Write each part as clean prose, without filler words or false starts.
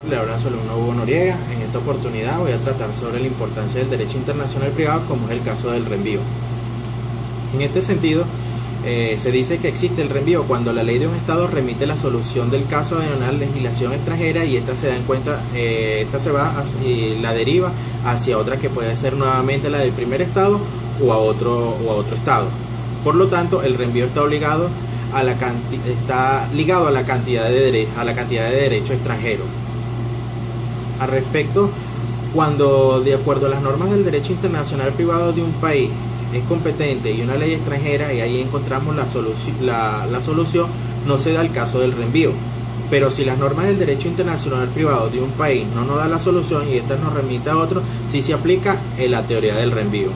Le habla su alumno Hugo Noriega. En esta oportunidad voy a tratar sobre la importancia del derecho internacional privado, como es el caso del reenvío. En este sentido, se dice que existe el reenvío cuando la ley de un Estado remite la solución del caso a una legislación extranjera y esta se da en cuenta, y la deriva hacia otra que puede ser nuevamente la del primer Estado o a otro Estado. Por lo tanto, el reenvío está ligado a la cantidad de derecho extranjero. Al respecto, cuando de acuerdo a las normas del derecho internacional privado de un país es competente y una ley extranjera, y ahí encontramos la solución, no se da el caso del reenvío. Pero si las normas del derecho internacional privado de un país no nos da la solución y esta nos remite a otro, sí se aplica la teoría del reenvío.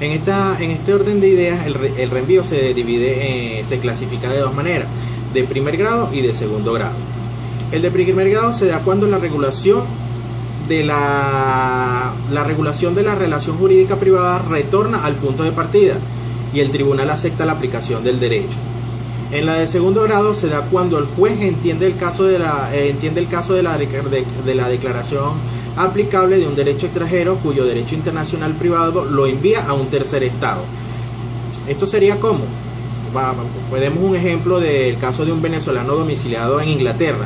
En este orden de ideas, el reenvío se clasifica de dos maneras: de primer grado y de segundo grado. El de primer grado se da cuando la regulación de la relación jurídica privada retorna al punto de partida y el tribunal acepta la aplicación del derecho. En la de segundo grado se da cuando el juez entiende el caso de la declaración aplicable de un derecho extranjero cuyo derecho internacional privado lo envía a un tercer estado. Esto sería como, podemos un ejemplo del caso de un venezolano domiciliado en Inglaterra.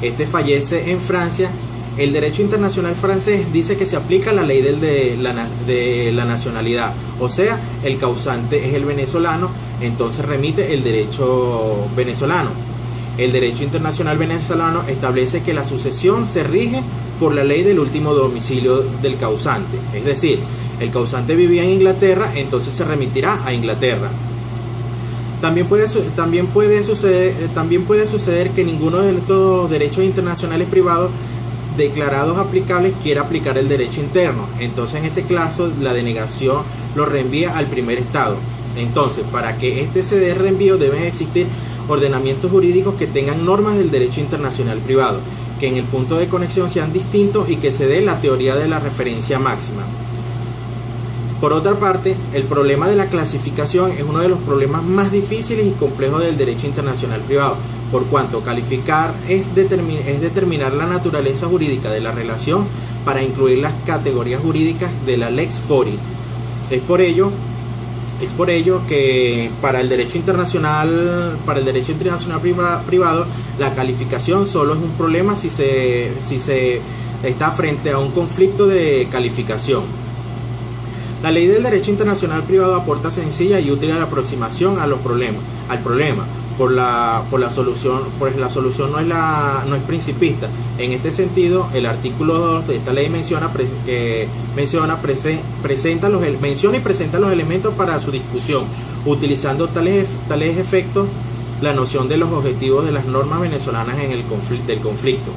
Este fallece en Francia. El derecho internacional francés dice que se aplica la ley de la nacionalidad, o sea, el causante es el venezolano, entonces remite el derecho venezolano. El derecho internacional venezolano establece que la sucesión se rige por la ley del último domicilio del causante, es decir, el causante vivía en Inglaterra, entonces se remitirá a Inglaterra. También puede suceder que ninguno de estos derechos internacionales privados declarados aplicables quiera aplicar el derecho interno. Entonces, en este caso, la denegación lo reenvía al primer estado. Entonces, para que este se dé reenvío, deben existir ordenamientos jurídicos que tengan normas del derecho internacional privado, que en el punto de conexión sean distintos y que se dé la teoría de la referencia máxima. Por otra parte, el problema de la clasificación es uno de los problemas más difíciles y complejos del derecho internacional privado, por cuanto calificar es determinar la naturaleza jurídica de la relación para incluir las categorías jurídicas de la lex fori. Es por ello que para el derecho internacional privado, la calificación solo es un problema si se está frente a un conflicto de calificación. La ley del derecho internacional privado aporta sencilla y útil aproximación al problema. La solución no es principista. En este sentido, el artículo 2 de esta ley menciona y presenta los elementos para su discusión, utilizando tales efectos la noción de los objetivos de las normas venezolanas en el conflicto.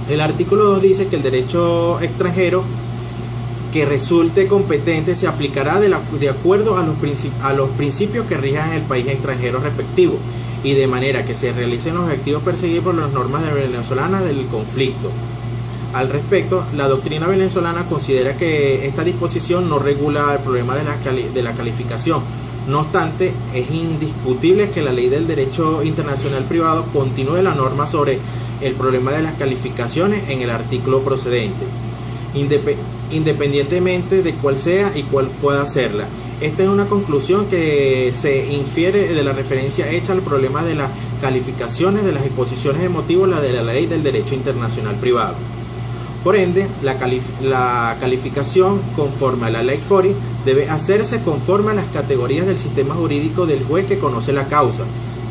El artículo 2 dice que el derecho extranjero que resulte competente se aplicará de acuerdo a los principios que rijan el país extranjero respectivo y de manera que se realicen los objetivos perseguidos por las normas venezolanas del conflicto. Al respecto, la doctrina venezolana considera que esta disposición no regula el problema de la calificación. No obstante, es indiscutible que la ley del derecho internacional privado continúe la norma sobre el problema de las calificaciones en el artículo procedente, independientemente de cuál sea y cuál pueda hacerla. Esta es una conclusión que se infiere de la referencia hecha al problema de las calificaciones de las exposiciones de motivos de la ley del derecho internacional privado. Por ende, la calificación conforme a la ley FORI debe hacerse conforme a las categorías del sistema jurídico del juez que conoce la causa.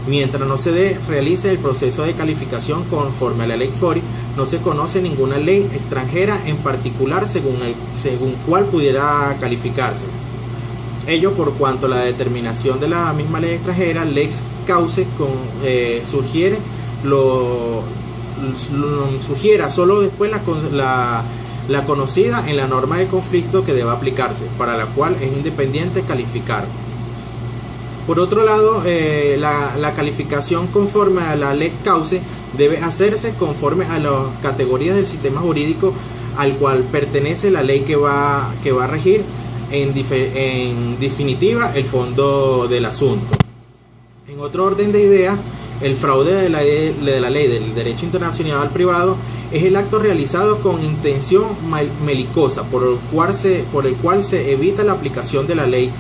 Mientras no se realice el proceso de calificación conforme a la ley FORI, no se conoce ninguna ley extranjera en particular según cuál pudiera calificarse. Ello por cuanto la determinación de la misma ley extranjera, lex causa, sugiera solo después la conocida en la norma de conflicto que deba aplicarse, para la cual es independiente calificar. Por otro lado, la calificación conforme a la lex causa debe hacerse conforme a las categorías del sistema jurídico al cual pertenece la ley que va a regir en definitiva el fondo del asunto. En otro orden de ideas, El fraude de la ley del derecho internacional privado es el acto realizado con intención melicosa por el cual se evita la aplicación de la ley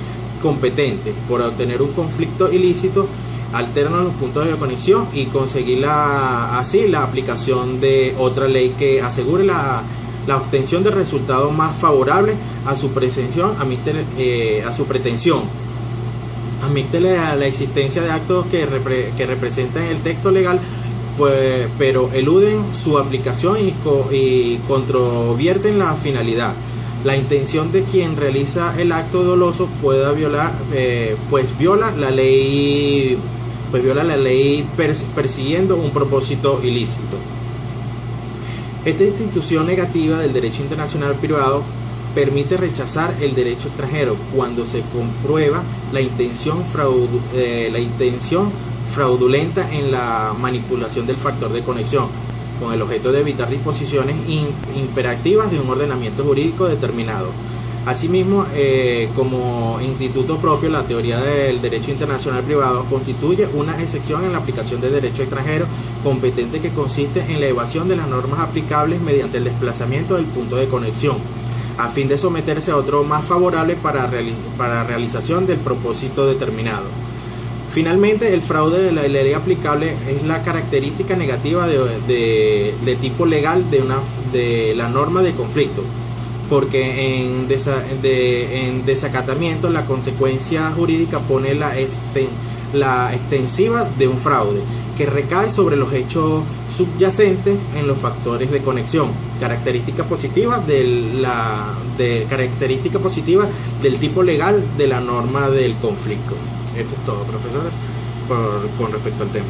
competente por obtener un conflicto ilícito, alternan los puntos de conexión y conseguir así la aplicación de otra ley que asegure la obtención de resultados más favorables a su pretensión, admite la existencia de actos que representan el texto legal, pues, pero eluden su aplicación y controvierten la finalidad. La intención de quien realiza el acto doloso pueda viola la ley persiguiendo un propósito ilícito. Esta institución negativa del derecho internacional privado permite rechazar el derecho extranjero cuando se comprueba la intención fraudulenta en la manipulación del factor de conexión, con el objeto de evitar disposiciones imperativas de un ordenamiento jurídico determinado. Asimismo, como instituto propio, la teoría del derecho internacional privado constituye una excepción en la aplicación del derecho extranjero competente que consiste en la evasión de las normas aplicables mediante el desplazamiento del punto de conexión, a fin de someterse a otro más favorable para realización del propósito determinado. Finalmente, el fraude de la ley aplicable es la característica negativa de tipo legal de la norma de conflicto, porque en desacatamiento la consecuencia jurídica pone la extensiva de un fraude que recae sobre los hechos subyacentes en los factores de conexión, característica positiva del tipo legal de la norma del conflicto. Esto es todo, profesor, con respecto al tema.